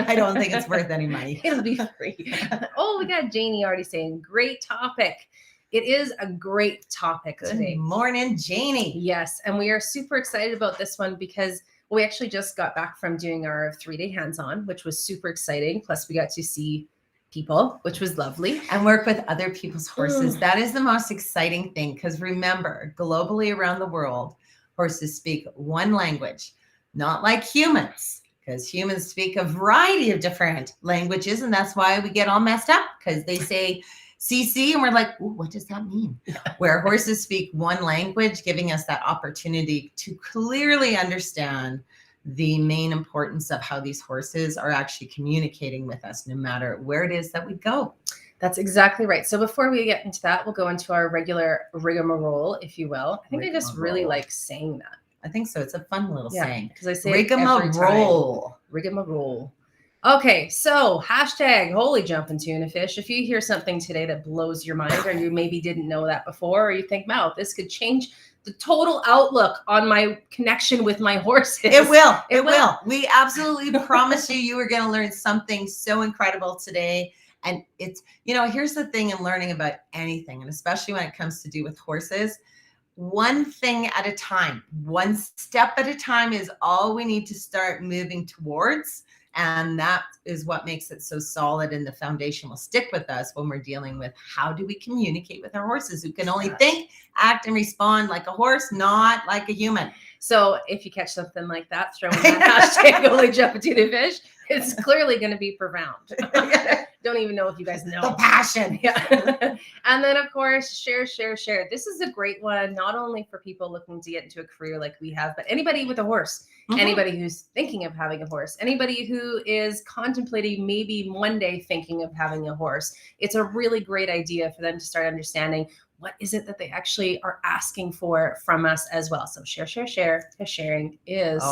I don't think it's worth any money. It'll be free. Oh, we got Janie already saying, great topic. It is a great topic today. Good morning, Janie. Yes, and we are super excited about this one because we actually just got back from doing our 3-day hands-on, which was super exciting. Plus, we got to see people, which was lovely. And work with other people's horses. That is the most exciting thing, because remember, globally around the world, horses speak one language, not like humans, because humans speak a variety of different languages. And that's why we get all messed up, because they say CC and we're like, ooh, what does that mean? Where horses speak one language, giving us that opportunity to clearly understand the main importance of how these horses are actually communicating with us, no matter where it is that we go. That's exactly right. So before we get into that, we'll go into our regular rigmarole, if you will. I think I just really like saying that. I think so. It's a fun little saying. Because I say rigmarole. Rigmarole. Okay, so hashtag holy jumping tuna fish. If you hear something today that blows your mind, or you maybe didn't know that before, or you think, wow, this could change the total outlook on my connection with my horses. It will. It will. We absolutely promise you are going to learn something so incredible today. And it's, here's the thing in learning about anything, and especially when it comes to do with horses, one thing at a time, one step at a time is all we need to start moving towards. And that is what makes it so solid, and the foundation will stick with us when we're dealing with how do we communicate with our horses, who can only think, act, and respond like a horse, not like a human. So if you catch something like that, throw in that hashtag holy jumping tuna fish. It's clearly going to be profound. Don't even know if you guys know. The passion. Yeah. And then, of course, share. This is a great one, not only for people looking to get into a career like we have, but anybody with a horse, anybody who's thinking of having a horse, anybody who is contemplating maybe one day thinking of having a horse. It's a really great idea for them to start understanding what is it that they actually are asking for from us as well. So share. Sharing is,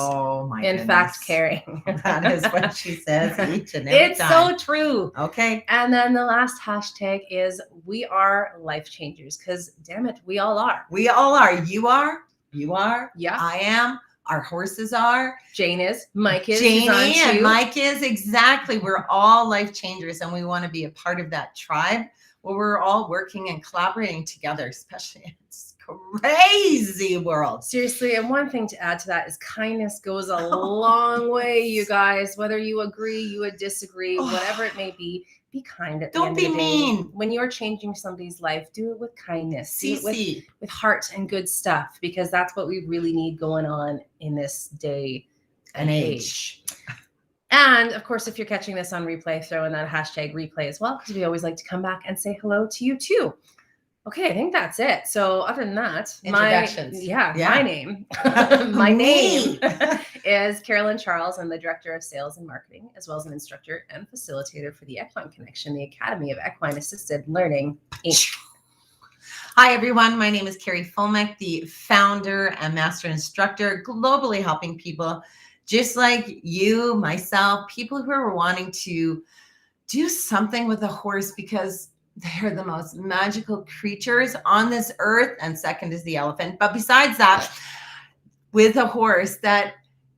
in fact, caring. That is what she says each and every time. It's so true. Okay. And then the last hashtag is we are life changers, because damn it, we all are. We all are. You are. Yeah. I am. Our horses are. Jane is. Mike is. Janie and Mike is. Exactly. We're all life changers, and we want to be a part of that tribe where we're all working and collaborating together, especially in this crazy world. Seriously, and one thing to add to that is kindness goes a long way, you guys. Whether you agree, you would disagree, whatever it may be kind at the end of the day. Don't be mean. When you're changing somebody's life, do it with kindness. Do it with heart and good stuff, because that's what we really need going on in this day and age. And of course, if you're catching this on replay, throw in that hashtag replay as well, because we always like to come back and say hello to you too. Okay, I think that's it. So other than that, my name, my name is Carolyn Charles. I'm the Director of Sales and Marketing, as well as an instructor and facilitator for the Equine Connection, the Academy of Equine Assisted Learning, Inc. Hi, everyone. My name is Carrie Fulmick, the founder and master instructor, globally helping people just like you, myself, people who are wanting to do something with a horse, because they're the most magical creatures on this earth. And second is the elephant. But besides that, with a horse that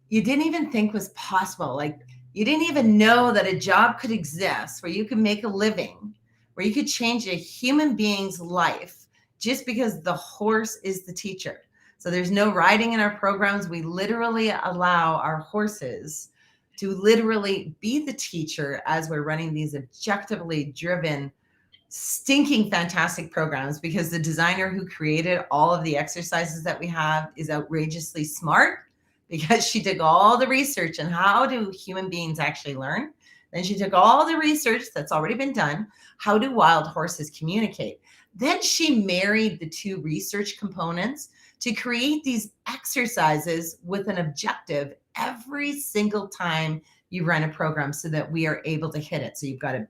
you didn't even think was possible, like you didn't even know that a job could exist where you could make a living, where you could change a human being's life just because the horse is the teacher. So there's no riding in our programs. We literally allow our horses to literally be the teacher as we're running these objectively driven, stinking fantastic programs, because the designer who created all of the exercises that we have is outrageously smart, because she did all the research on how do human beings actually learn. Then she took all the research that's already been done. How do wild horses communicate? Then she married the two research components to create these exercises with an objective every single time you run a program, so that we are able to hit it. So you've got a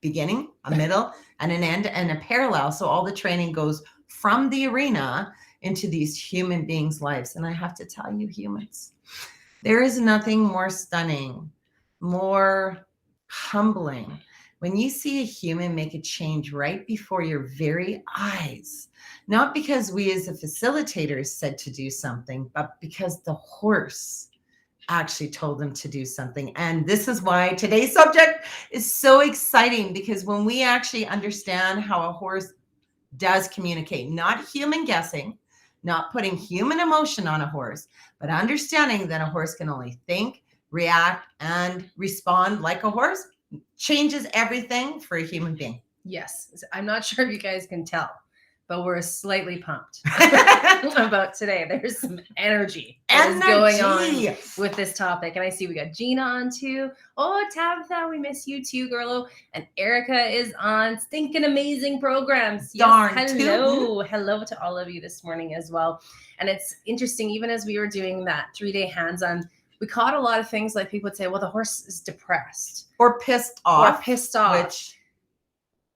beginning, a middle, and an end, and a parallel. So all the training goes from the arena into these human beings' lives. And I have to tell you, humans, there is nothing more stunning, more humbling, when you see a human make a change right before your very eyes. Not because we as a facilitator said to do something, but because the horse actually told them to do something. And this is why today's subject is so exciting, because when we actually understand how a horse does communicate, not human guessing, not putting human emotion on a horse, but understanding that a horse can only think, react, and respond like a horse, changes everything for a human being. Yes. I'm not sure if you guys can tell, but we're slightly pumped about today. There's some energy that is going on with this topic. And I see we got Gina on too. Oh, Tabitha, we miss you too, girlo. And Erica is on. Stinking amazing programs. Yes, Darn, hello. Hello to all of you this morning as well. And it's interesting, even as we were doing that 3-day hands-on, we caught a lot of things like people would say, well, the horse is depressed. Or pissed off. Which,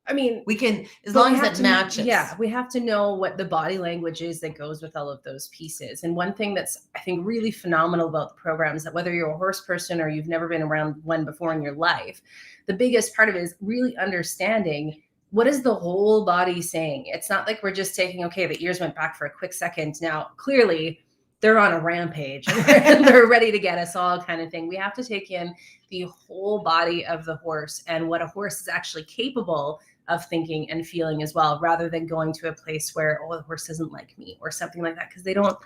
I mean, we can, as long as it matches. Yeah, we have to know what the body language is that goes with all of those pieces. And one thing that's, I think, really phenomenal about the program is that whether you're a horse person or you've never been around one before in your life, the biggest part of it is really understanding what is the whole body saying. It's not like we're just taking, okay, the ears went back for a quick second. Now, clearly, they're on a rampage and they're ready to get us all kind of thing. We have to take in the whole body of the horse and what a horse is actually capable of thinking and feeling as well, rather than going to a place where, oh, the horse doesn't like me or something like that, because they don't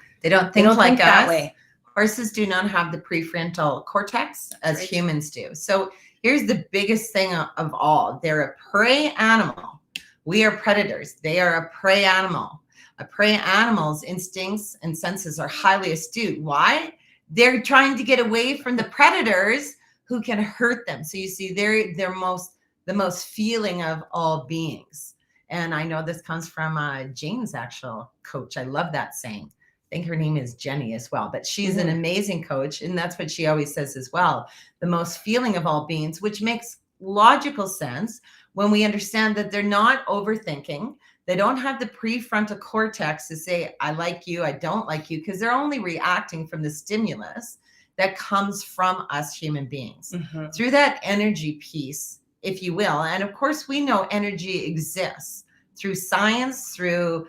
think like us. That way. Horses do not have the prefrontal cortex as humans do. So here's the biggest thing of all. They're a prey animal. We are predators. They are a prey animal. A prey animal's instincts and senses are highly astute. Why? They're trying to get away from the predators who can hurt them. So you see, they're the most feeling of all beings. And I know this comes from Jane's actual coach. I love that saying. I think her name is Jenny as well, but she's an amazing coach. And that's what she always says as well. The most feeling of all beings, which makes logical sense when we understand that they're not overthinking. They don't have the prefrontal cortex to say, I like you, I don't like you, because they're only reacting from the stimulus that comes from us human beings. Through that energy piece, if you will. And of course, we know energy exists through science, through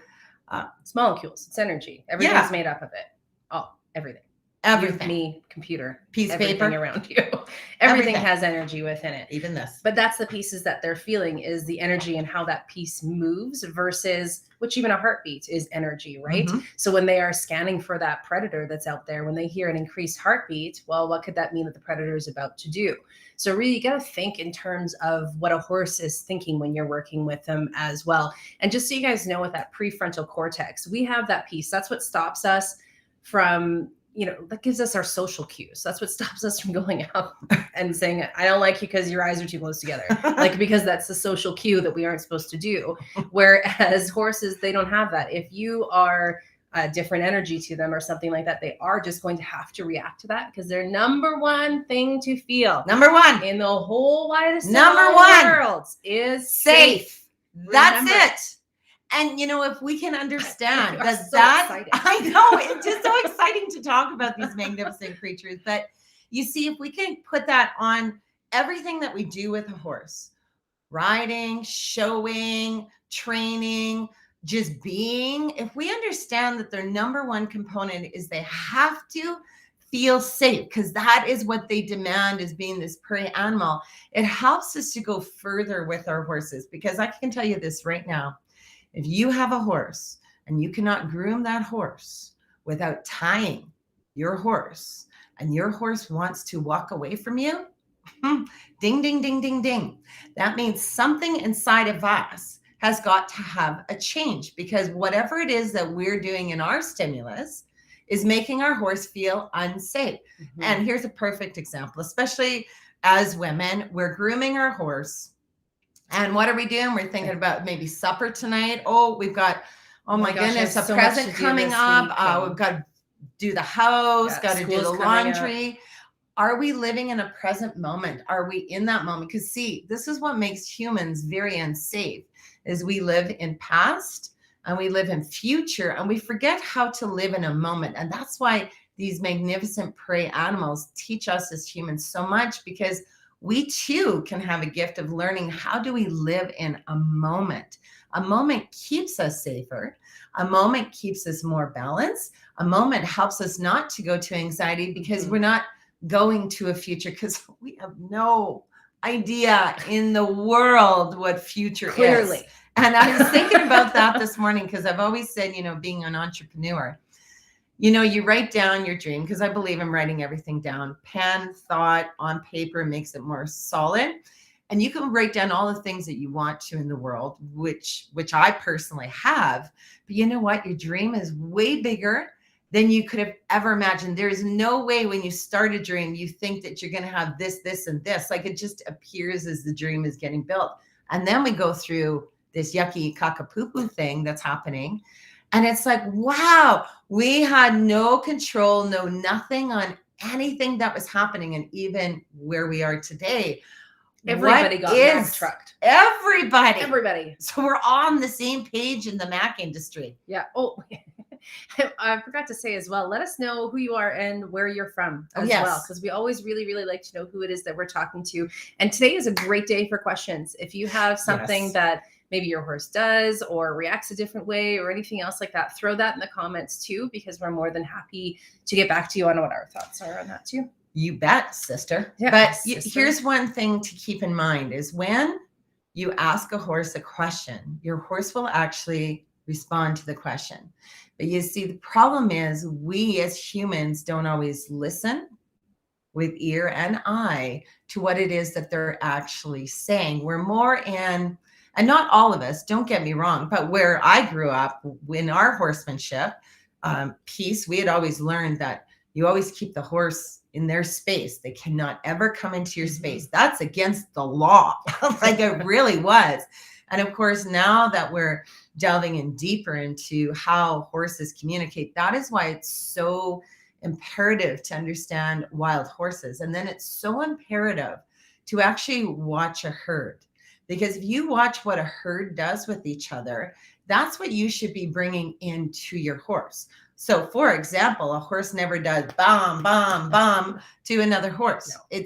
it's molecules, it's energy. Everything's made up of it. Oh, everything. Everything. You, me, computer, piece of paper around you. Everything has energy within it. Even this. But that's the pieces that they're feeling, is the energy and how that piece moves, versus which even a heartbeat is energy, right? So when they are scanning for that predator that's out there, when they hear an increased heartbeat, well, what could that mean that the predator is about to do? So really, you got to think in terms of what a horse is thinking when you're working with them as well. And just so you guys know, with that prefrontal cortex, we have that piece. That's what stops us from, that gives us our social cues. That's what stops us from going out and saying, I don't like you because your eyes are too close together. Because that's the social cue that we aren't supposed to do. Whereas horses, they don't have that. If you are a different energy to them or something like that, they are just going to have to react to that, because their number one thing to feel, number one in the whole widest world, is safe. That's it. And if we can understand I know it's just so exciting to talk about these magnificent creatures. But you see, if we can put that on everything that we do with a horse, riding, showing, training, just being, if we understand that their number one component is they have to feel safe, because that is what they demand as being this prey animal, it helps us to go further with our horses. Because I can tell you this right now. If you have a horse and you cannot groom that horse without tying your horse, and your horse wants to walk away from you, ding, ding, ding, ding, ding. That means something inside of us has got to have a change, because whatever it is that we're doing in our stimulus is making our horse feel unsafe. And here's a perfect example, especially as women, we're grooming our horse. And what are we doing? We're thinking about maybe supper tonight. Oh, we've got, my goodness, a present coming up. We've got to do the house, got to do the laundry. Are we living in a present moment? Are we in that moment? Because see, this is what makes humans very unsafe, is we live in past and we live in future, and we forget how to live in a moment. And that's why these magnificent prey animals teach us as humans so much, because we too can have a gift of learning, how do we live in a moment? A moment keeps us safer. A moment keeps us more balanced. A moment helps us not to go to anxiety, because we're not going to a future, because we have no idea in the world what future Clearly. is. And I was thinking about that this morning, because I've always said, being an entrepreneur, you write down your dream, because I believe in writing everything down. Pen, thought on paper makes it more solid. And you can write down all the things that you want to in the world, which I personally have. But you know what? Your dream is way bigger than you could have ever imagined. There is no way when you start a dream, you think that you're going to have this, this, and this. Like, it just appears as the dream is getting built. And then we go through this yucky caca-poo-poo thing that's happening. And it's like, wow, we had no control, no nothing on anything that was happening. And even where we are today, everybody got Mac trucked. Everybody. So we're on the same page in the Mac industry. Yeah. Oh, I forgot to say as well, let us know who you are and where you're from as well, because we always really, really like to know who it is that we're talking to. And today is a great day for questions. If you have something that maybe your horse does or reacts a different way or anything else like that, throw that in the comments too, because we're more than happy to get back to you on what our thoughts are on that too. You bet, sister. Yeah, but here's one thing to keep in mind is when you ask a horse a question, your horse will actually respond to the question. But you see, the problem is we as humans don't always listen with ear and eye to what it is that they're actually saying. We're more in, and not all of us, don't get me wrong, but where I grew up in our horsemanship piece, we had always learned that you always keep the horse in their space. They cannot ever come into your space. That's against the law. Like, it really was. And of course, now that we're delving in deeper into how horses communicate, that is why it's so imperative to understand wild horses. And then it's so imperative to actually watch a herd. Because if you watch what a herd does with each other, that's what you should be bringing into your horse. So, for example, a horse never does bam, bam, bam to another horse. No.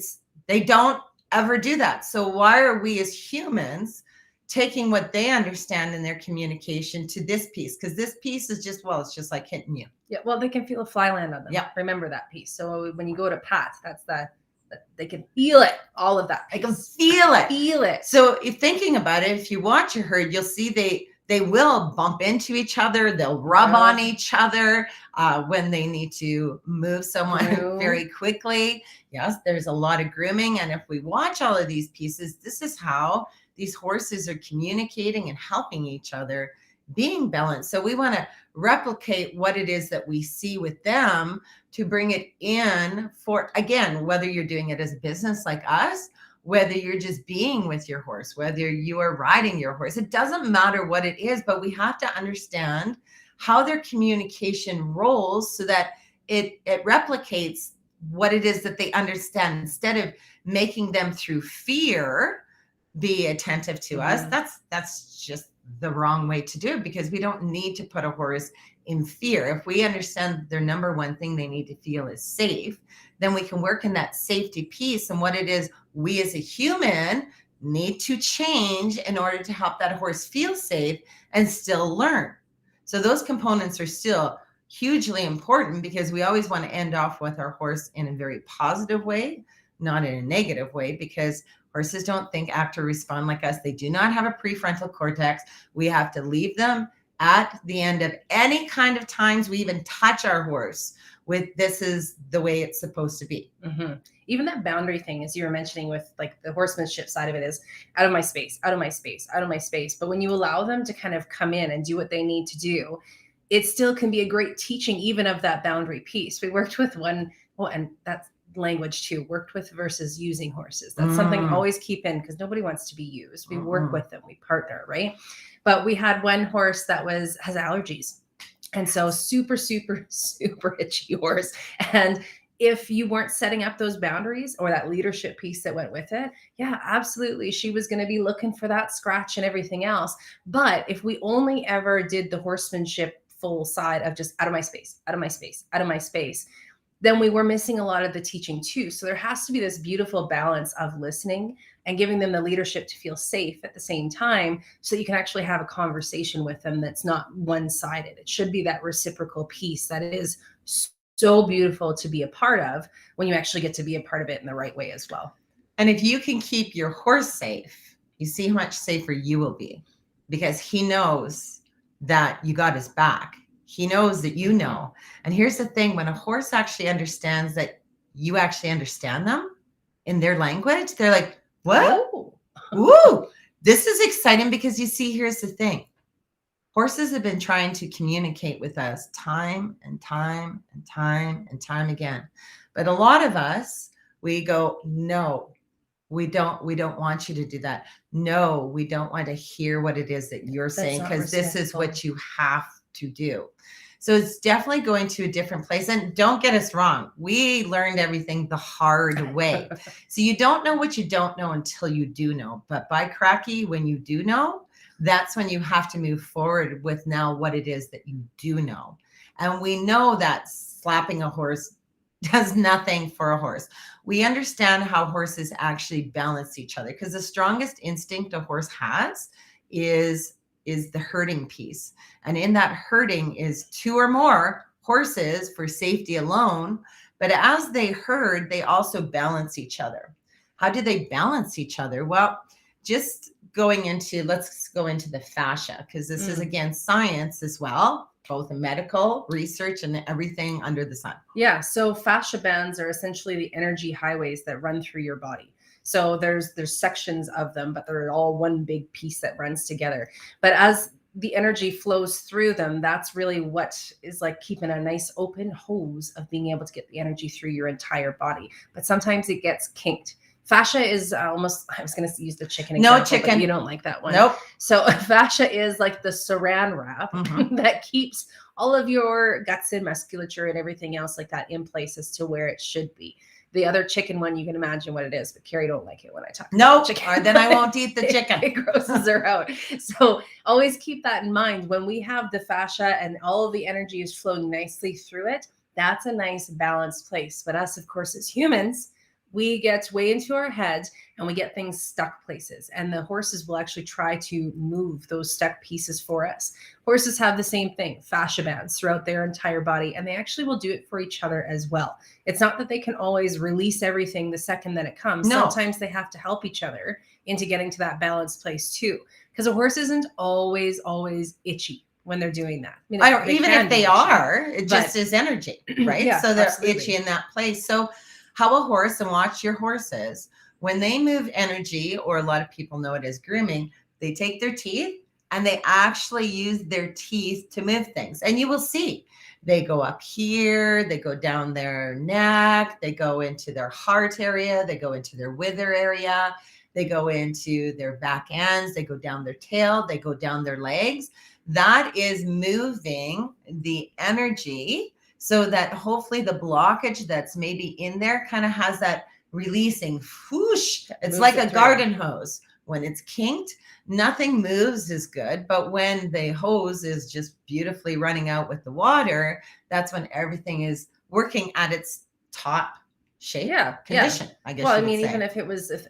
They don't ever do that. So why are we as humans taking what they understand in their communication to this piece? Because this piece is just, it's just like hitting you. Yeah, well, they can feel a fly land on them. Yeah. Remember that piece. So when you go to pat, that's they can feel it, all of that piece. They can feel it. Feel it. So if thinking about it, if you watch a herd, you'll see they will bump into each other. They'll rub on each other when they need to move someone very quickly. Yes, there's a lot of grooming. And if we watch all of these pieces, this is how these horses are communicating and helping each other, being balanced. So we want to replicate what it is that we see with them to bring it in for, again, whether you're doing it as a business like us, whether you're just being with your horse, whether you are riding your horse, it doesn't matter what it is, but we have to understand how their communication rolls so that it replicates what it is that they understand. Instead of making them through fear be attentive to us, that's just the wrong way to do it, because we don't need to put a horse in fear. If we understand their number one thing they need to feel is safe, then we can work in that safety piece and what it is we as a human need to change in order to help that horse feel safe and still learn. So those components are still hugely important, because we always want to end off with our horse in a very positive way, not in a negative way, because horses don't think, act, or respond like us. They do not have a prefrontal cortex. We have to leave them at the end of any kind of times we even touch our horse with, this is the way it's supposed to be. Even that boundary thing, as you were mentioning with like the horsemanship side of it, is out of my space, out of my space, out of my space. But when you allow them to kind of come in and do what they need to do, it still can be a great teaching even of that boundary piece. We worked with one, and that's language too, worked with versus using horses. That's something always keep in, because nobody wants to be used. We work with them, we partner, right? But we had one horse that has allergies. And so super, super, super itchy horse. And if you weren't setting up those boundaries or that leadership piece that went with it, yeah, absolutely. She was going to be looking for that scratch and everything else. But if we only ever did the horsemanship full side of just out of my space, out of my space, out of my space, then we were missing a lot of the teaching too. So there has to be this beautiful balance of listening and giving them the leadership to feel safe at the same time, so you can actually have a conversation with them that's not one-sided. It should be that reciprocal piece that is so beautiful to be a part of when you actually get to be a part of it in the right way as well. And if you can keep your horse safe, you see how much safer you will be, because he knows that you got his back. He knows that you know. And here's the thing, when a horse actually understands that you actually understand them in their language, they're like, what? Ooh, this is exciting, because you see, here's the thing. Horses have been trying to communicate with us time and time and time and time again. But a lot of us, we go, no, we don't want you to do that. No, we don't want to hear what it is that you're saying, because this is what you have to do. So it's definitely going to a different place. And don't get us wrong, we learned everything the hard way. So you don't know what you don't know until you do know. But by cracky, when you do know, that's when you have to move forward with now what it is that you do know. And we know that slapping a horse does nothing for a horse. We understand how horses actually balance each other, because the strongest instinct a horse has is the herding piece. And in that herding is 2 or more horses for safety alone. But as they herd, they also balance each other. How do they balance each other? Well, just let's go into the fascia, because this is, again, science as well, both in medical research and everything under the sun. Yeah. So fascia bands are essentially the energy highways that run through your body. So there's sections of them, but they're all one big piece that runs together. But as the energy flows through them, that's really what is like keeping a nice open hose of being able to get the energy through your entire body. But sometimes it gets kinked. Fascia is almost, I was going to use the chicken example, no chicken. But you don't like that one. Nope. So fascia is like the saran wrap that keeps all of your guts and musculature and everything else like that in place as to where it should be. The other chicken one, you can imagine what it is, but Carrie don't like it when I talk about chicken. Or then I won't eat the chicken. It grosses her out. So always keep that in mind. When we have the fascia and all of the energy is flowing nicely through it, that's a nice balanced place. But us, of course, as humans, we get way into our head and we get things stuck places. And the horses will actually try to move those stuck pieces for us. Horses have the same thing, fascia bands throughout their entire body, and they actually will do it for each other as well. It's not that they can always release everything the second that it comes. No. Sometimes they have to help each other into getting to that balanced place too. Because a horse isn't always itchy when they're doing that. Even if they are, it just is energy, right? Yeah, so they're absolutely. itchy in that place. So how a horse, and watch your horses, when they move energy, or a lot of people know it as grooming, they take their teeth and they actually use their teeth to move things. And you will see they go up here, they go down their neck, they go into their heart area, they go into their wither area, they go into their back ends, they go down their tail, they go down their legs. That is moving the energy, so that hopefully the blockage that's maybe in there kind of has that releasing whoosh. It's like a garden hose. When it's kinked, nothing moves as good. But when the hose is just beautifully running out with the water, that's when everything is working at its top shape condition. I guess. Well, I mean, even if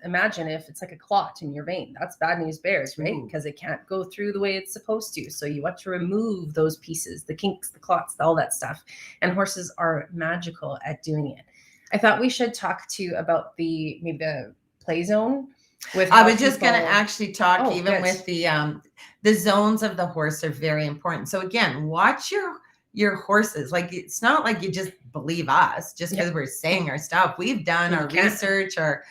imagine if it's like a clot in your vein, that's bad news bears, right? Because it can't go through the way it's supposed to. So you want to remove those pieces, the kinks, the clots, all that stuff. And horses are magical at doing it. I thought we should talk to you about maybe the play zone. I was just going to actually talk with the zones of the horse are very important. So again, watch your horses. Like, it's not like you just believe us just because we're saying our stuff. We've done our research, our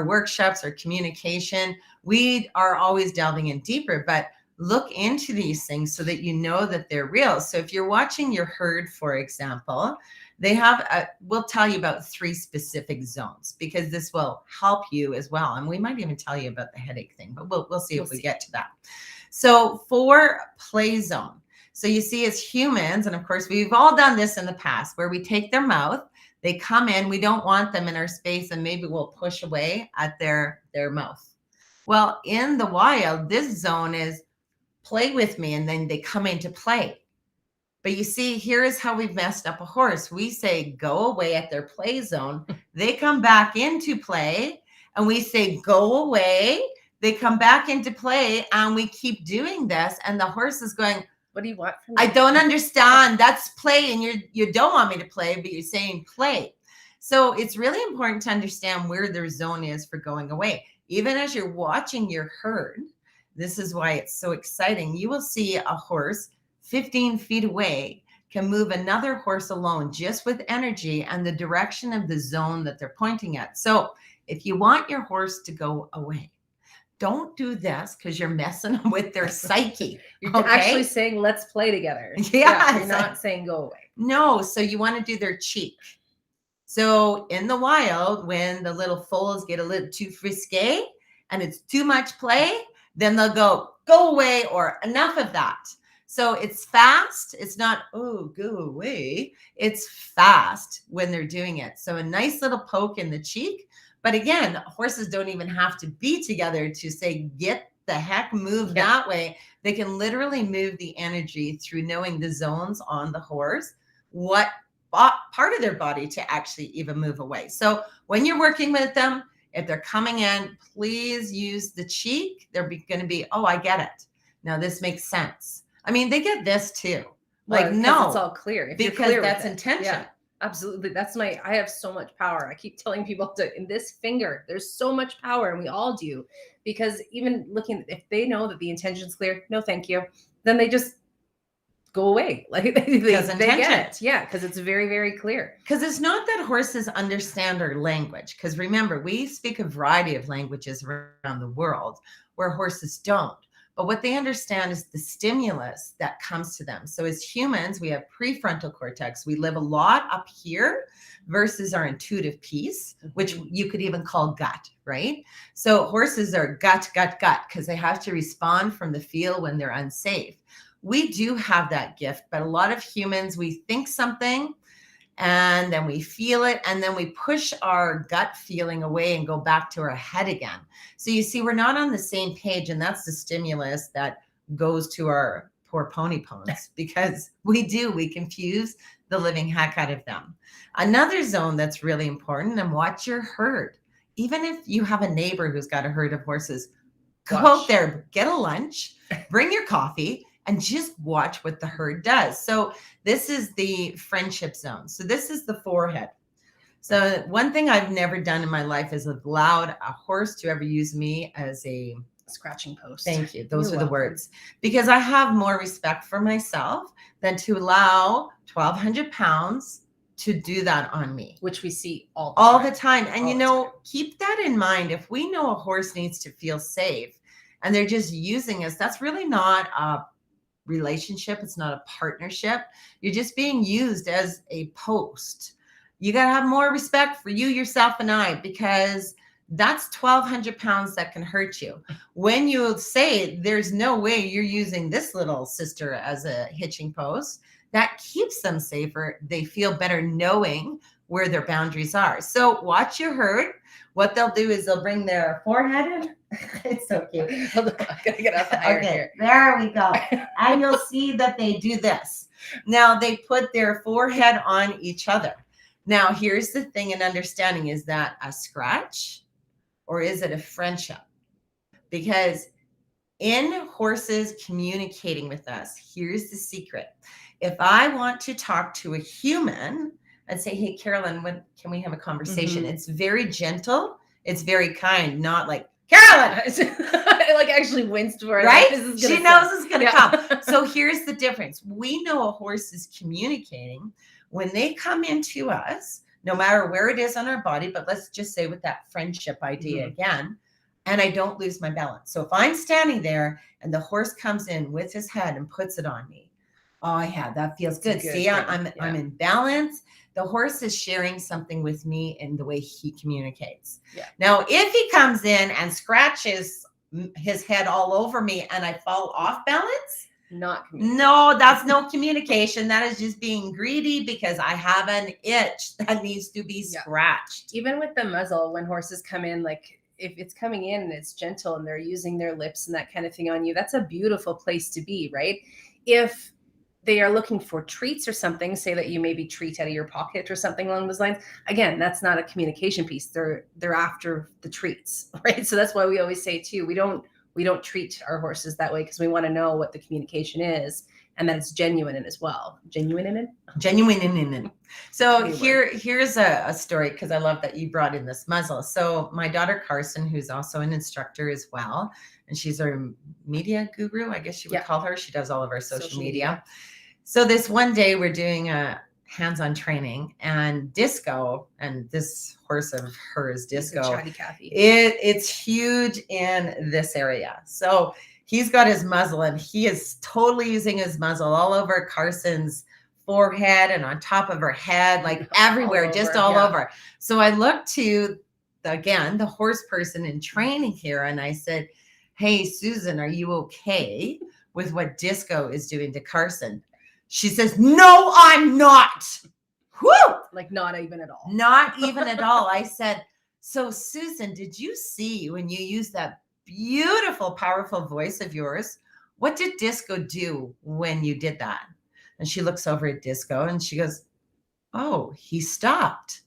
workshops, our communication. We are always delving in deeper, but look into these things so that you know that they're real. So if you're watching your herd, for example, they have we'll tell you about 3 specific zones, because this will help you as well. And we might even tell you about the headache thing, but we'll see if we get to that. So for play zone, so you see, as humans, and of course we've all done this in the past, where we take their mouth, they come in, we don't want them in our space, and maybe we'll push away at their mouth. Well, in the wild, this zone is play with me, and then they come into play. But you see, here is how we've messed up a horse. We say, go away at their play zone. They come back into play, and we say, go away. They come back into play, and we keep doing this. And the horse is going, What do you want from me? I don't understand. That's play, and you don't want me to play, but you're saying play. So it's really important to understand where their zone is for going away. Even as you're watching your herd, this is why it's so exciting. You will see a horse 15 feet away can move another horse alone just with energy and the direction of the zone that they're pointing at. So if you want your horse to go away, don't do this because you're messing with their psyche. You're actually saying, let's play together. Yeah, you're not saying go away. No, so you want to do their cheek. So in the wild, when the little foals get a little too frisky and it's too much play, then they'll go away, or enough of that. So it's fast. It's not, oh, go away. It's fast when they're doing it. So a nice little poke in the cheek. But again, horses don't even have to be together to say, get the heck, move that way. They can literally move the energy through knowing the zones on the horse, what part of their body to actually even move away. So when you're working with them, if they're coming in, please use the cheek. They're going to be, oh, I get it. Now this makes sense. I mean, they get this too. Well, no, it's all clear. If because you're clear that's with intention. Yeah, absolutely. I have so much power. I keep telling people in this finger, there's so much power, and we all do, because even if they know that the intention's clear, no, thank you, then they just go away. Like they get it. Yeah, because it's very, very clear. Because it's not that horses understand our language. Because remember, we speak a variety of languages around the world where horses don't. But what they understand is the stimulus that comes to them. So as humans, we have prefrontal cortex. We live a lot up here versus our intuitive piece, which you could even call gut, right? So horses are gut, because they have to respond from the field when they're unsafe. We do have that gift, but a lot of humans, we think something and then we feel it, and then we push our gut feeling away and go back to our head again. So you see, we're not on the same page, and that's the stimulus that goes to our poor pony pons, because we confuse the living heck out of them. Another zone that's really important, and watch your herd. Even if you have a neighbor who's got a herd of horses, go out there, get a lunch, bring your coffee, and just watch what the herd does. So this is the friendship zone. So this is the forehead. So one thing I've never done in my life is allowed a horse to ever use me as a scratching post. Thank you. Those are the words. Because I have more respect for myself than to allow 1,200 pounds to do that on me. Which we see all the time. And keep that in mind. If we know a horse needs to feel safe and they're just using us, that's really not a relationship. It's not a partnership. You're just being used as a post. You got to have more respect for you, yourself, and I, because that's 1,200 pounds that can hurt you. When you say there's no way you're using this little sister as a hitching post, that keeps them safer. They feel better knowing where their boundaries are. So watch your herd. What they'll do is they'll bring their forehead in. It's so cute. Hold on, I gotta get off the iron here. There we go. And you'll see that they do this. Now they put their forehead on each other. Now here's the thing in understanding, is that a scratch or is it a friendship? Because in horses communicating with us, here's the secret. If I want to talk to a human and say, hey, Carolyn, when can we have a conversation? It's very gentle. It's very kind, not like, Carolyn, I like actually winced for it. Right? She knows it's going to come. So here's the difference. We know a horse is communicating when they come into us, no matter where it is on our body, but let's just say with that friendship idea again, and I don't lose my balance. So if I'm standing there and the horse comes in with his head and puts it on me, oh, yeah, that feels good. See, I'm in balance. The horse is sharing something with me in the way he communicates. Yeah. Now, if he comes in and scratches his head all over me and I fall off balance, no, that's no communication. That is just being greedy because I have an itch that needs to be scratched. Even with the muzzle, when horses come in, like if it's coming in and it's gentle and they're using their lips and that kind of thing on you, that's a beautiful place to be, right? If they are looking for treats or something, say that you maybe treat out of your pocket or something along those lines. Again, that's not a communication piece. They're after the treats, right? So that's why we always say too, we don't treat our horses that way because we want to know what the communication is and that it's genuine as well. Genuine in it. So here's a story, because I love that you brought in this muzzle. So my daughter Carson, who's also an instructor as well, and she's our media guru, I guess you would call her. She does all of our social media. So this one day we're doing a hands-on training, and Disco, and this horse of hers, Disco, it's huge in this area. So he's got his muzzle, and he is totally using his muzzle all over Carson's forehead and on top of her head, like everywhere, all over. So I looked to, again, the horse person in training here, and I said, hey, Susan, are you okay with what Disco is doing to Carson? She says, no, I'm not. Whoo! Like not even at all. Not even at all. I said, so Susan, did you see when you used that beautiful, powerful voice of yours, what did Disco do when you did that? And she looks over at Disco and she goes, oh, he stopped.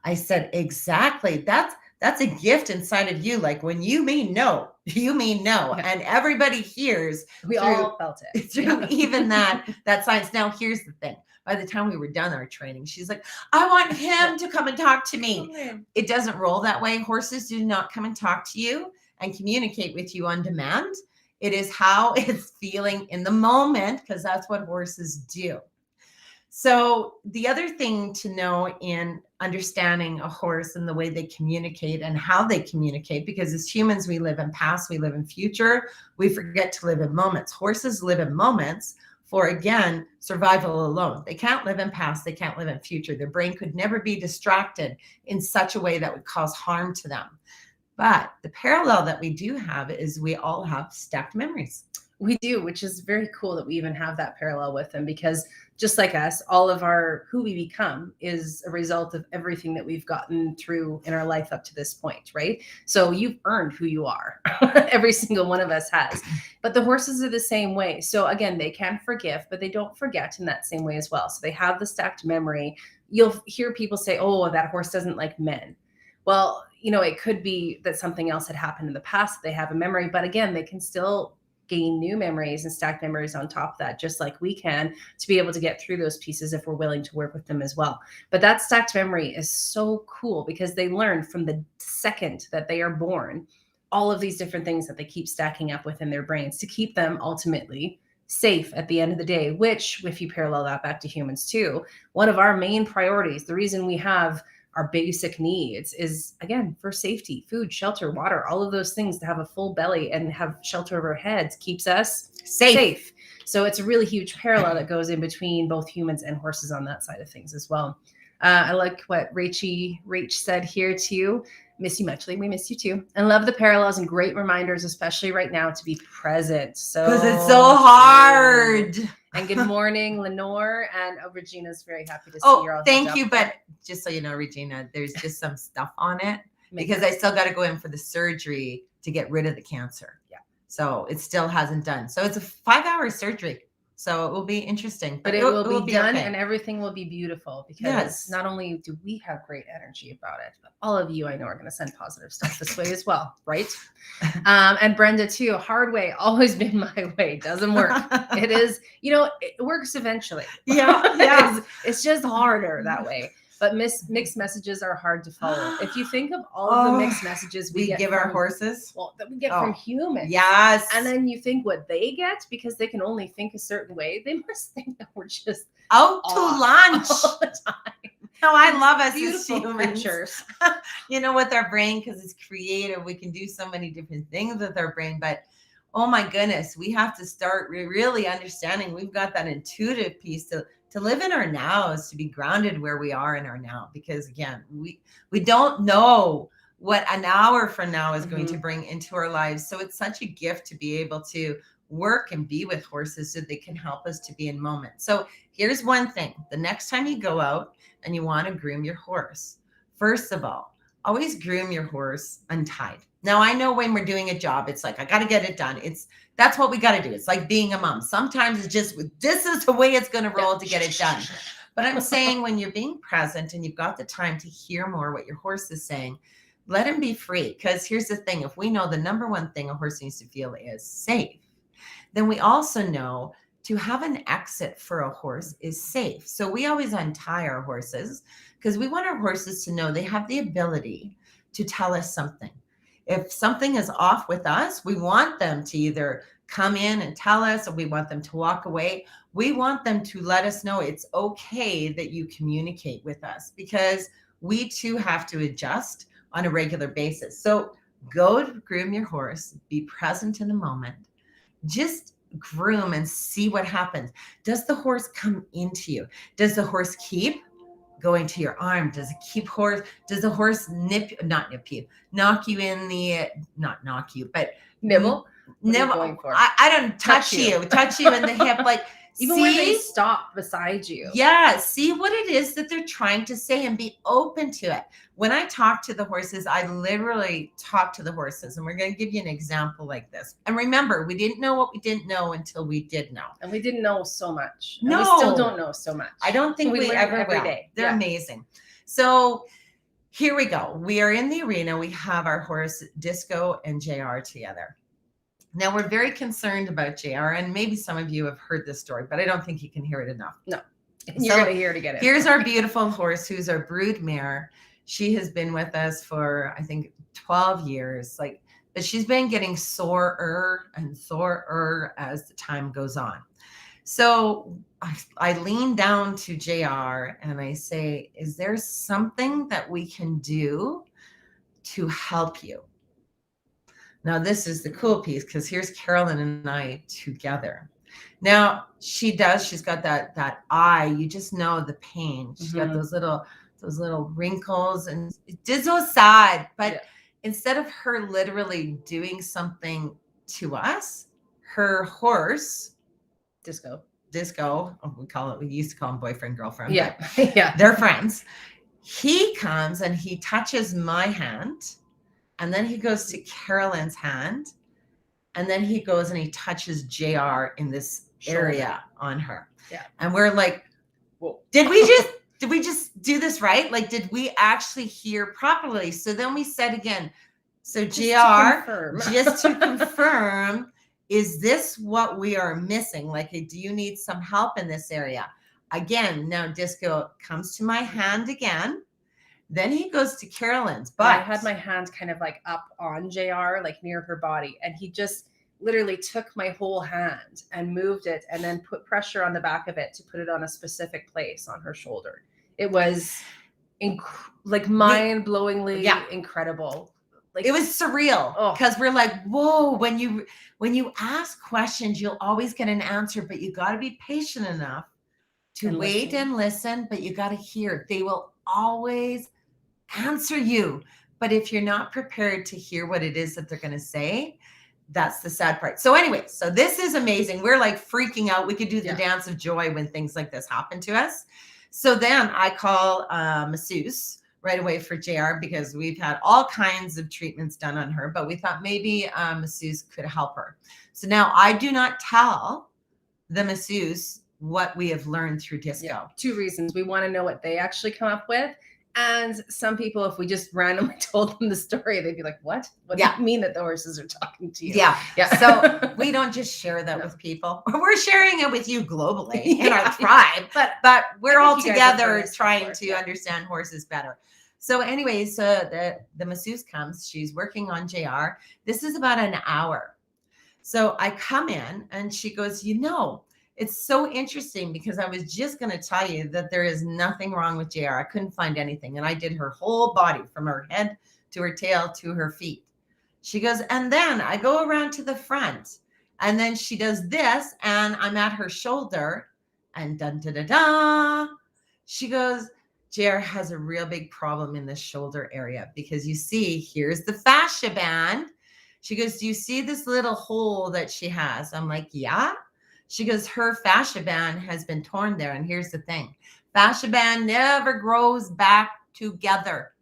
I said, exactly. That's a gift inside of you. Like when you mean no, you mean no. Yeah. And everybody hears. We all felt it. Through even that science. Now, here's the thing. By the time we were done our training, she's like, I want him to come and talk to me. It doesn't roll that way. Horses do not come and talk to you and communicate with you on demand. It is how it's feeling in the moment, because that's what horses do. So the other thing to know in understanding a horse and the way they communicate and how they communicate, because as humans, we live in past, we live in future, we forget to live in moments. Horses live in moments for, again, survival alone. They can't live in past, they can't live in future. Their brain could never be distracted in such a way that would cause harm to them. But the parallel that we do have is we all have stacked memories. We do, which is very cool that we even have that parallel with them, because just like us, all of our who we become is a result of everything that we've gotten through in our life up to this point, right? So you've earned who you are. Every single one of us has. But the horses are the same way. So again, they can forgive, but they don't forget in that same way as well. So they have the stacked memory. You'll hear people say, oh, that horse doesn't like men. Well, you know, it could be that something else had happened in the past that they have a memory, but again, they can still gain new memories and stack memories on top of that, just like we can, to be able to get through those pieces if we're willing to work with them as well. But that stacked memory is so cool, because they learn from the second that they are born all of these different things that they keep stacking up within their brains to keep them ultimately safe at the end of the day, which, if you parallel that back to humans too, one of our main priorities, the reason we have our basic needs is, again, for safety, food, shelter, water, all of those things. To have a full belly and have shelter over our heads keeps us safe. So it's a really huge parallel that goes in between both humans and horses on that side of things as well. I like what Rach said here too. Miss you muchly. We miss you too. And love the parallels and great reminders, especially right now, to be present. So because it's so hard. And good morning, Lenore. And Regina's very happy to see you all. Thank you. But just so you know, Regina, there's just some stuff on it because I still got to go in for the surgery to get rid of the cancer. Yeah. So it still hasn't done. So it's a 5-hour surgery. So it will be interesting. But it will be done, and everything will be beautiful, because not only do we have great energy about it, but all of you I know are going to send positive stuff this way as well, right? And Brenda too, hard way, always been my way, doesn't work. It is, it works eventually. Yeah. It's just harder that way. But mixed messages are hard to follow. If you think of all of the mixed messages we give our horses, that we get from humans, yes, and then you think what they get, because they can only think a certain way, they must think that we're just out to lunch all the time. No, I love us Beautiful as humans. Creatures. With our brain, because it's creative, we can do so many different things with our brain. But oh my goodness, we have to start really understanding we've got that intuitive piece to live in our nows, to be grounded where we are in our now. Because again, we don't know what an hour from now is going to bring into our lives. So it's such a gift to be able to work and be with horses so they can help us to be in moment. So here's one thing. The next time you go out and you want to groom your horse, first of all, always groom your horse untied. Now, I know when we're doing a job, it's like, I got to get it done. That's what we got to do. It's like being a mom. Sometimes it's just, this is the way it's going to roll to get it done. But I'm saying when you're being present and you've got the time to hear more what your horse is saying, let him be free. Because here's the thing. If we know the number one thing a horse needs to feel is safe, then we also know to have an exit for a horse is safe. So we always untie our horses because we want our horses to know they have the ability to tell us something. If something is off with us, we want them to either come in and tell us, or we want them to walk away. We want them to let us know it's okay that you communicate with us, because we too have to adjust on a regular basis. So go to groom your horse, be present in the moment, just groom and see what happens. Does the horse come into you? Does the horse keep going to your arm? Does it keep does the horse knock you in the, not knock you, but nibble? Nibble. I don't touch you in the hip. Like, even when they stop beside you. Yeah. See what it is that they're trying to say and be open to it. When I talk to the horses, I literally talk to the horses, and we're going to give you an example like this. And remember, we didn't know what we didn't know until we did know. And we didn't know so much. No. And we still don't know so much. I don't think we ever will. Day. They're amazing. So here we go. We are in the arena. We have our horse Disco and JR together. Now, we're very concerned about JR, and maybe some of you have heard this story, but I don't think you can hear it enough. No, you're going to hear to get it. Here's our beautiful horse, who's our brood mare. She has been with us for, I think, 12 years. But she's been getting sorer and sorer as the time goes on. So I lean down to JR and I say, is there something that we can do to help you? Now, this is the cool piece, because here's Carolyn and I together. Now, she's got that eye. You just know the pain. She's got those little wrinkles, and it's so sad. But instead of her literally doing something to us, her horse, Disco, we used to call him boyfriend, girlfriend. Yeah. They're friends. He comes and he touches my hand. And then he goes to Carolyn's hand, and then he goes and he touches JR in this area on her. Yeah. And we're like, whoa, did we just do this right? Like, did we actually hear properly? So then we said again, so JR, just to confirm, is this what we are missing? Like, do you need some help in this area? Again, now Disco comes to my hand again. Then he goes to Carolyn's, but I had my hand kind of like up on JR, like near her body. And he just literally took my whole hand and moved it and then put pressure on the back of it to put it on a specific place on her shoulder. It was mind-blowingly incredible. Like, it was surreal, because we're like, whoa, when you ask questions, you'll always get an answer, but you got to be patient enough to wait and listen, but you got to hear. They will always answer you. But if you're not prepared to hear what it is that they're going to say, that's the sad part. So anyway, so this is amazing. We're like freaking out. We could do the dance of joy when things like this happen to us. So then I call masseuse right away for JR, because we've had all kinds of treatments done on her, but we thought maybe masseuse could help her. So now I do not tell the masseuse what we have learned through Disco. Yeah, 2 reasons. We want to know what they actually come up with. And some people, if we just randomly told them the story, they'd be like, what? What do you mean that the horses are talking to you? Yeah. So we don't just share that with people. We're sharing it with you globally in our tribe. But we're all together trying to understand horses better. So anyways, the masseuse comes. She's working on JR. This is about an hour. So I come in and she goes, it's so interesting, because I was just going to tell you that there is nothing wrong with JR. I couldn't find anything. And I did her whole body, from her head to her tail to her feet. She goes, and then I go around to the front, and then she does this, and I'm at her shoulder, and dun da da da. She goes, JR has a real big problem in the shoulder area, because you see, here's the fascia band. She goes, do you see this little hole that she has? I'm like, yeah. She goes, her fascia band has been torn there. And here's the thing. Fascia band never grows back together.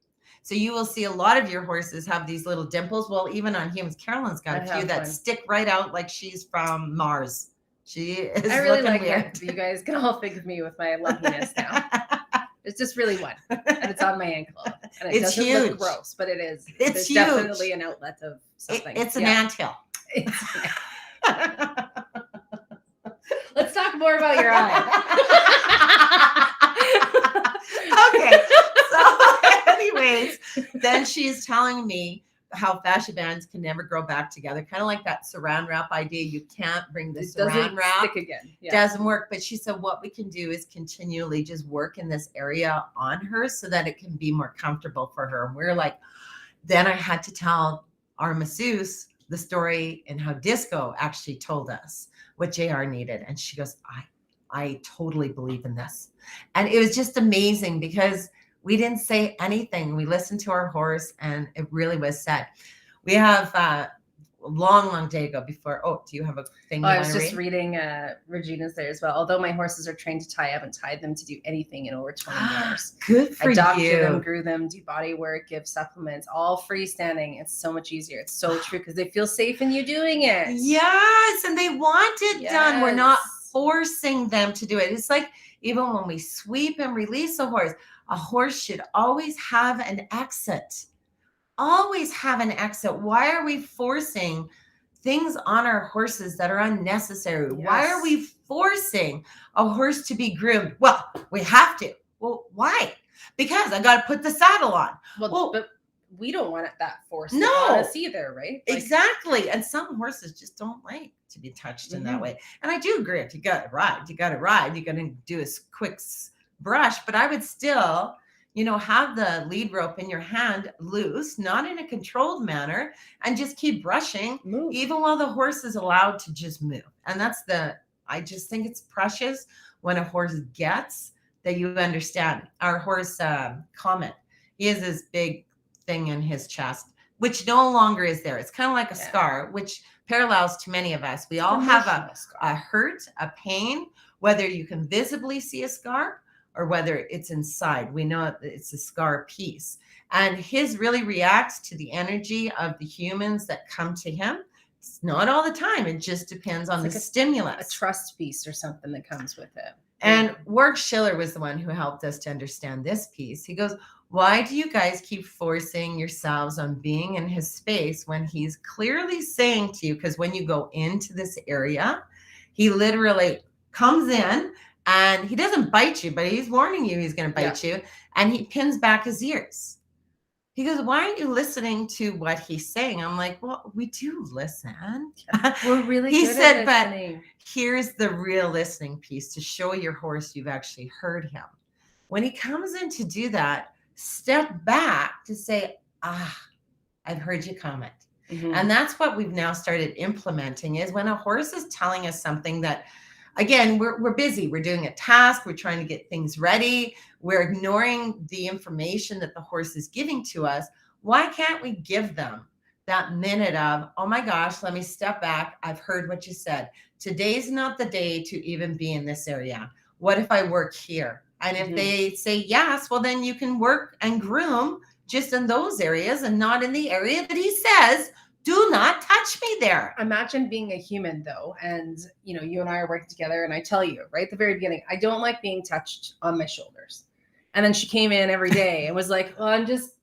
So you will see a lot of your horses have these little dimples. Well, even on humans, Carolyn's got a few that stick right out like she's from Mars. She is I really like it. You guys can all think of me with my luckiness now. It's just really one. And it's on my ankle. And it doesn't look gross, but it is. It's huge. Definitely an outlet of something. It's an anthill. Let's talk talk more about your eye. Okay. So anyways, then she's telling me how fascia bands can never grow back together. Kind of like that saran wrap idea. You can't bring the saran wrap. Stick again. Yeah. Doesn't work. But she said what we can do is continually just work in this area on her so that it can be more comfortable for her. And we're like, then I had to tell our masseuse the story and how Disco actually told us what JR needed. And she goes, I totally believe in this. And it was just amazing because we didn't say anything. We listened to our horse and it really was said. We have a long day ago before. Oh, do you have a thing you I want was to just read? reading Regina's there as well. Although my horses are trained to tie, I haven't tied them to do anything in over 20 years. Good for I doctor you. them, grew them, do body work, give supplements, all freestanding. It's so much easier. It's so true because they feel safe in you doing it. Yes, and they want it done. We're not Yes. forcing them to do it. It's like even when we sweep and release a horse should always have an exit. Always have an exit. Why are we forcing things on our horses that are unnecessary? Yes. Why are we forcing a horse to be groomed? Well, we have to. Well, why? Because I got to put the saddle on. Well, but we don't want it that forced No. on us either, right? Like, Exactly. And some horses just don't like to be touched in that way. And I do agree. If you got to ride, you got to do a quick brush. But I would still, have the lead rope in your hand loose, not in a controlled manner, and just keep brushing, move. even while the horse is allowed to just move. And I just think it's precious when a horse gets that you understand. Our horse, Comet, he has this big thing in his chest, which no longer is there. It's kind of like a scar, which parallels to many of us. We all have a hurt, a pain, whether you can visibly see a scar or whether it's inside. We know it's a scar piece. And his really reacts to the energy of the humans that come to him. It's not all the time. It just depends on the stimulus. A trust piece or something that comes with it. And Warg Schiller was the one who helped us to understand this piece. He goes, why do you guys keep forcing yourselves on being in his space when he's clearly saying to you, because when you go into this area, he literally comes in and he doesn't bite you, but he's warning you he's going to bite you. And he pins back his ears. He goes, why aren't you listening to what he's saying? I'm like, well, we do listen. We're really he good said, at listening. But here's the real listening piece to show your horse you've actually heard him. When he comes in to do that, step back to say, I've heard you comment. Mm-hmm. And that's what we've now started implementing is when a horse is telling us something that, again, we're busy. We're doing a task. We're trying to get things ready. We're ignoring the information that the horse is giving to us. Why can't we give them that minute of, oh my gosh, let me step back. I've heard what you said. Today's not the day to even be in this area. What if I work here? And if they say yes, well, then you can work and groom just in those areas and not in the area that he says, do not touch me there. Imagine being a human though. And you and I are working together and I tell you right at the very beginning, I don't like being touched on my shoulders. And then she came in every day and was like, well, I'm just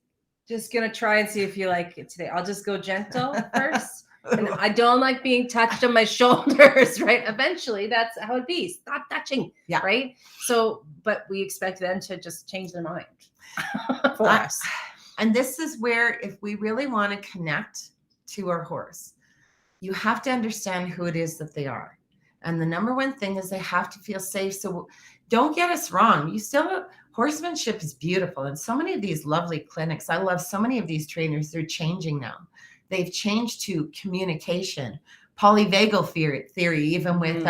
going to try and see if you like it today. I'll just go gentle first. And I don't like being touched on my shoulders, right? Eventually that's how it be. Stop touching. Yeah. Right. So, but we expect them to just change their mind for us. And this is where, if we really want to connect to our horse, you have to understand who it is that they are. And the number one thing is they have to feel safe. So don't get us wrong. Horsemanship is beautiful. And so many of these lovely clinics, I love so many of these trainers, they're changing now. They've changed to communication, polyvagal theory, even with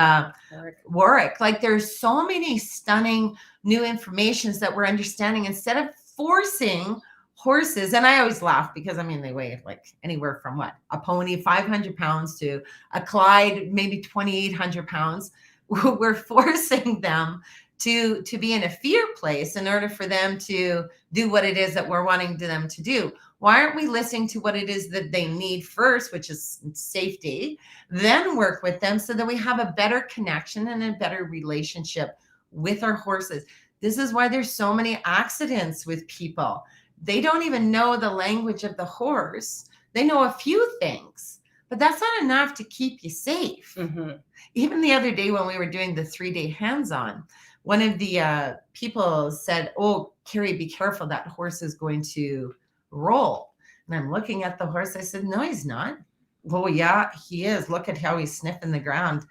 Warwick. Like there's so many stunning new informations that we're understanding instead of forcing horses. And I always laugh because they weigh like anywhere from a pony, 500 pounds to a Clyde, maybe 2,800 pounds. We're forcing them to be in a fear place in order for them to do what it is that we're wanting them to do. Why aren't we listening to what it is that they need first, which is safety, then work with them so that we have a better connection and a better relationship with our horses? This is why there's so many accidents with people. They don't even know the language of the horse. They know a few things, but that's not enough to keep you safe. Mm-hmm. Even the other day when we were doing the 3-day hands-on, one of the people said, "Oh, Carrie, be careful. That horse is going to roll." And I'm looking at the horse. I said, "No, he's not." "Well, yeah, he is. Look at how he's sniffing the ground."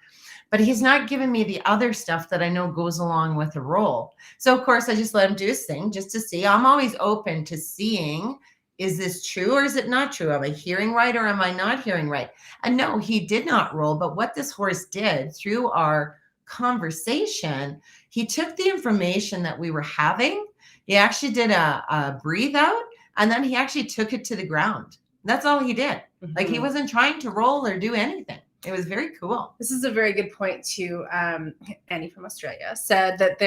But he's not giving me the other stuff that I know goes along with a roll. So, of course, I just let him do his thing just to see. I'm always open to seeing, is this true or is it not true? Am I hearing right or am I not hearing right? And no, he did not roll. But what this horse did through our conversation, he took the information that we were having. He actually did a breathe out, and then he actually took it to the ground. That's all he did. Mm-hmm. Like, he wasn't trying to roll or do anything. It was very cool. This is a very good point too. Annie from Australia said that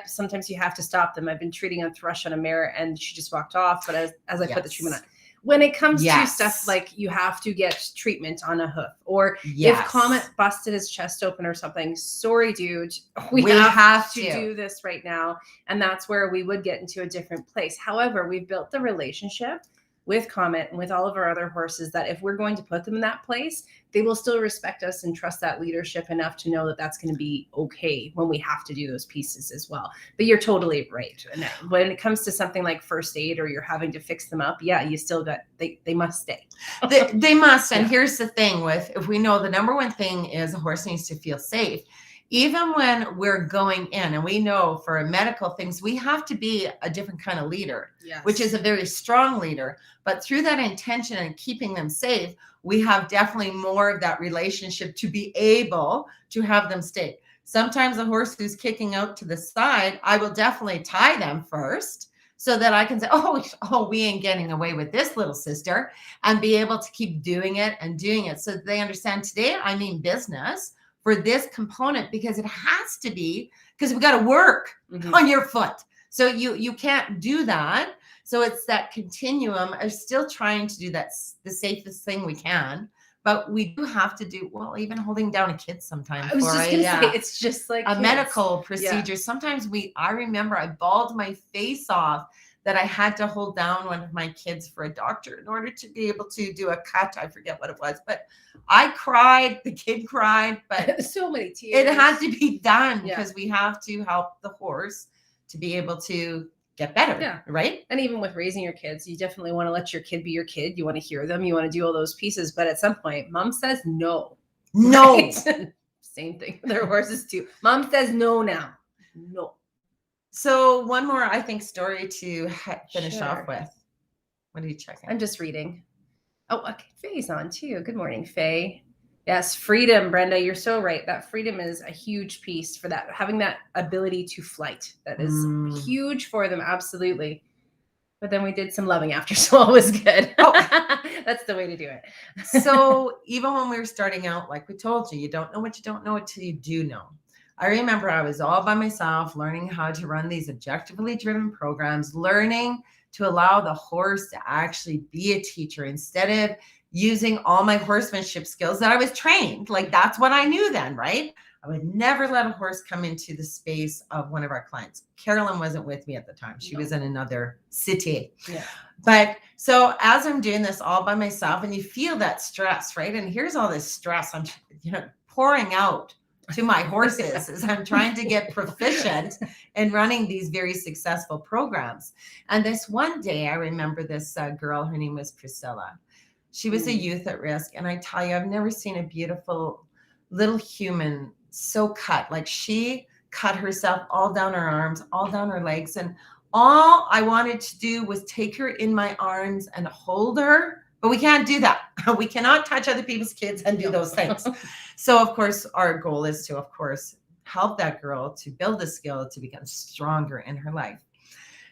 sometimes you have to stop them. I've been treating a thrush on a mare and she just walked off. But as I put the treatment on, when it comes to stuff like you have to get treatment on a hoof, or if Comet busted his chest open or something, sorry, dude, we have to do this right now. And that's where we would get into a different place. However, we've built the relationship with Comet and with all of our other horses that if we're going to put them in that place, they will still respect us and trust that leadership enough to know that that's going to be okay when we have to do those pieces as well. But you're totally right. And when it comes to something like first aid or you're having to fix them up, you still got, they must stay. They must. And here's the thing if we know the number one thing is a horse needs to feel safe. Even when we're going in, and we know for medical things, we have to be a different kind of leader, which is a very strong leader. But through that intention and keeping them safe, we have definitely more of that relationship to be able to have them stay. Sometimes a horse who's kicking out to the side, I will definitely tie them first so that I can say, oh, we ain't getting away with this, little sister, and be able to keep doing it and doing it so that they understand today I mean business for this component, because it has to be, because we got to work on your foot. So you can't do that. So it's that continuum of still trying to do that, the safest thing we can. But we do have to do, even holding down a kid sometimes. I was just going to say, it's just like a medical procedure. Sometimes I remember I bawled my face off that I had to hold down one of my kids for a doctor in order to be able to do a cut. I forget what it was, but I cried, the kid cried, but so many tears. It had to be done because we have to help the horse to be able to get better, right? And even with raising your kids, you definitely want to let your kid be your kid. You want to hear them. You want to do all those pieces. But at some point, mom says no. No. Right? Same thing with their horses too. Mom says no now. No. So one more, I think, story to finish off with. What are you checking? I'm just reading. Oh, okay. Faye's on too. Good morning, Faye. Yes, freedom, Brenda. You're so right. That freedom is a huge piece for that. Having that ability to flight. That is huge for them. Absolutely. But then we did some loving after, so all was good. That's the way to do it. So even when we were starting out, like we told you, you don't know what you don't know until you do know. I remember I was all by myself learning how to run these objectively driven programs, learning to allow the horse to actually be a teacher instead of using all my horsemanship skills that I was trained. Like that's what I knew then, right? I would never let a horse come into the space of one of our clients. Carolyn wasn't with me at the time. She was in another city. Yeah. But so as I'm doing this all by myself, and you feel that stress, right? And here's all this stress I'm pouring out to my horses as I'm trying to get proficient in running these very successful programs. And this one day, I remember this girl, her name was Priscilla. She was a youth at risk. And I tell you, I've never seen a beautiful little human so cut. Like she cut herself all down her arms, all down her legs. And all I wanted to do was take her in my arms and hold her. But we can't do that. We cannot touch other people's kids and do those things. So, of course, our goal is to, of course, help that girl to build the skill to become stronger in her life.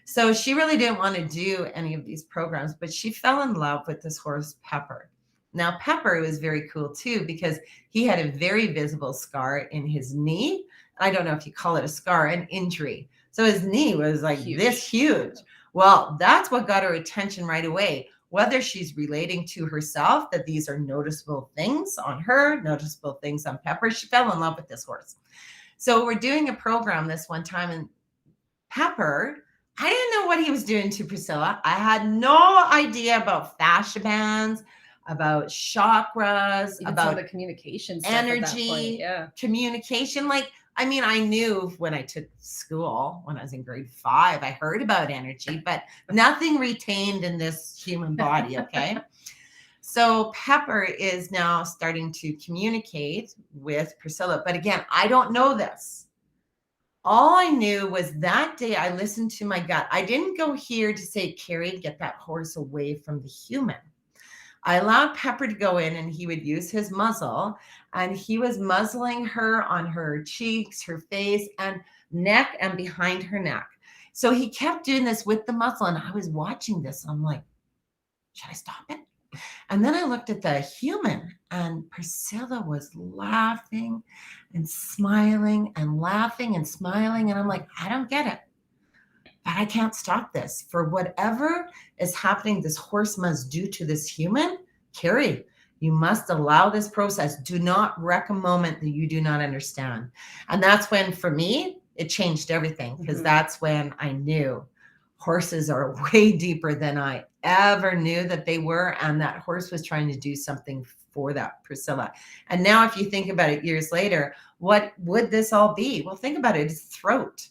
So she really didn't want to do any of these programs, but she fell in love with this horse, Pepper. Now, Pepper was very cool, too, because he had a very visible scar in his knee. I don't know if you call it a scar, an injury. So his knee was like this huge. Well, that's what got her attention right away. Whether she's relating to herself, that these are noticeable things on her, noticeable things on Pepper, she fell in love with this horse. So we're doing a program this one time, and Pepper, I didn't know what he was doing to Priscilla. I had no idea about fascia bands. about chakras, Even about some of the communication stuff energy, at that point. Yeah. communication. Like, I mean, I knew when I took school, when I was in grade 5, I heard about energy, but nothing retained in this human body. Okay. So Pepper is now starting to communicate with Priscilla. But again, I don't know this. All I knew was that day I listened to my gut. I didn't go here to say, Carrie, get that horse away from the human. I allowed Pepper to go in and he would use his muzzle, and he was muzzling her on her cheeks, her face, and neck, and behind her neck. So he kept doing this with the muzzle, and I was watching this. I'm like, should I stop it? And then I looked at the human, and Priscilla was laughing and smiling and laughing and smiling. And I'm like, I don't get it, but I can't stop this. For whatever is happening, this horse must do to this human. Carrie, you must allow this process. Do not wreck a moment that you do not understand. And that's when, for me, it changed everything, because that's when I knew horses are way deeper than I ever knew that they were. And that horse was trying to do something for that Priscilla. And now, if you think about it years later, what would this all be? Well, think about it. It's throat.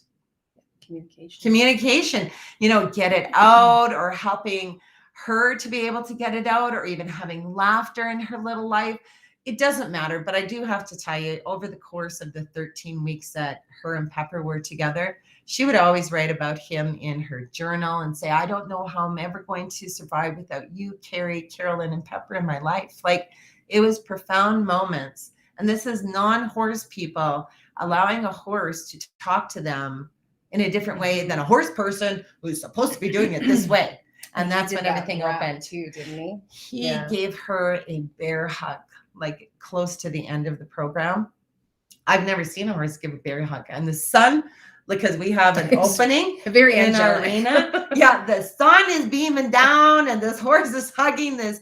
Communication, get it out, or helping her to be able to get it out, or even having laughter in her little life. It doesn't matter. But I do have to tell you, over the course of the 13 weeks that her and Pepper were together, she would always write about him in her journal and say, I don't know how I'm ever going to survive without you, Carrie, Carolyn, and Pepper in my life. Like, it was profound moments. And this is non-horse people allowing a horse to talk to them in a different way than a horse person who's supposed to be doing it this way. And that's when everything opened too, didn't he? He gave her a bear hug, like close to the end of the program. I've never seen a horse give a bear hug. And the sun, because we have an opening very in our angelic. arena. Yeah, the sun is beaming down, and this horse is hugging this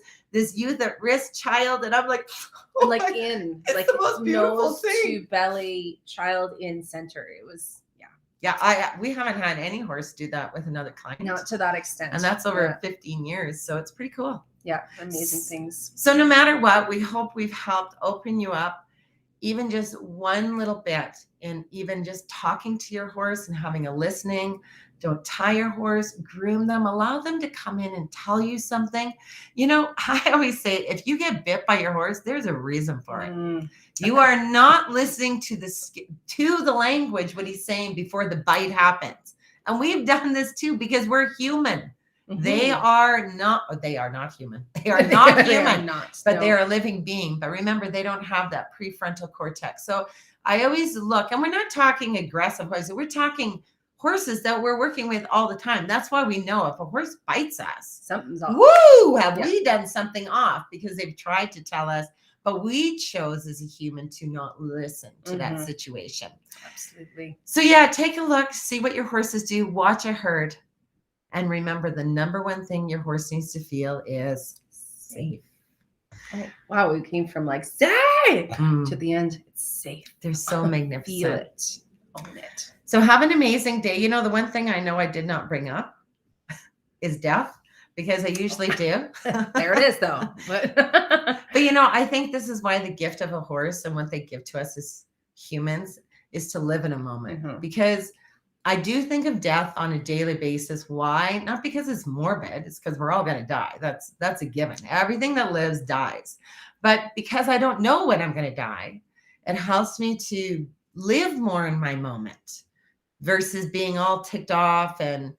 youth at risk child. And I'm like, oh, like it's the most beautiful nose thing. To belly, child in center. It was, we haven't had any horse do that with another client. Not to that extent. And that's over 15 years. So it's pretty cool. Yeah, amazing things. So no matter what, we hope we've helped open you up even just one little bit, in even just talking to your horse and having a listening. Don't tie your horse, groom them, allow them to come in and tell you something. I always say, if you get bit by your horse, there's a reason for it. You are not listening to the language, what he's saying before the bite happens. And we've done this too, because we're human. They are not human. They are not human, they are not, but they are a living being. But remember, they don't have that prefrontal cortex. So I always look, and we're not talking aggressive horses. We're talking horses that we're working with all the time. That's why we know if a horse bites us, something's off. Woo! Have we done something off? Because they've tried to tell us, but we chose as a human to not listen to that situation. Absolutely. So take a look, see what your horses do, watch a herd. And remember, the number one thing your horse needs to feel is safe. Oh, wow, we came from like safe to the end. It's safe. They're so magnificent. Feel it. Own it. So have an amazing day. The one thing I know I did not bring up is death, because I usually do. There it is, though. But I think this is why the gift of a horse and what they give to us as humans is to live in a moment. Because I do think of death on a daily basis. Why? Not because it's morbid. It's because we're all going to die. That's a given. Everything that lives dies. But because I don't know when I'm going to die, it helps me to live more in my moment versus being all ticked off and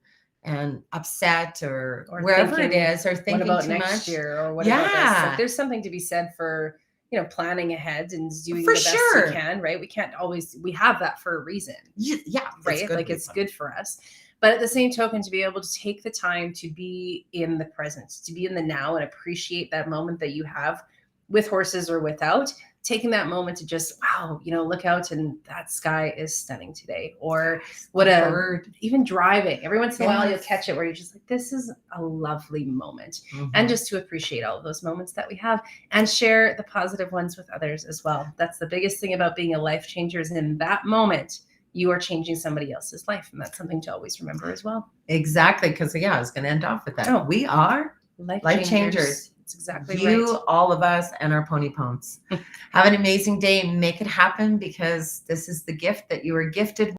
upset or wherever thinking, it is, or thinking what about too next much. Year, or what about this? Like, there's something to be said for planning ahead and doing the best we can, right? We can't always, we have that for a reason. Yeah. Right. It's good for us. But at the same token, to be able to take the time to be in the present, to be in the now, and appreciate that moment that you have with horses or without, taking that moment to just, wow, look out and that sky is stunning today. Or what a bird, even driving. Every once in a while you'll catch it where you're just like, this is a lovely moment. And just to appreciate all of those moments that we have and share the positive ones with others as well. That's the biggest thing about being a life changer, is in that moment, you are changing somebody else's life. And that's something to always remember as well. Exactly. Because I was going to end off with that. We are Life changers. It's exactly you, right. all of us, and our pony pons. Have an amazing day. Make it happen, because this is the gift that you were gifted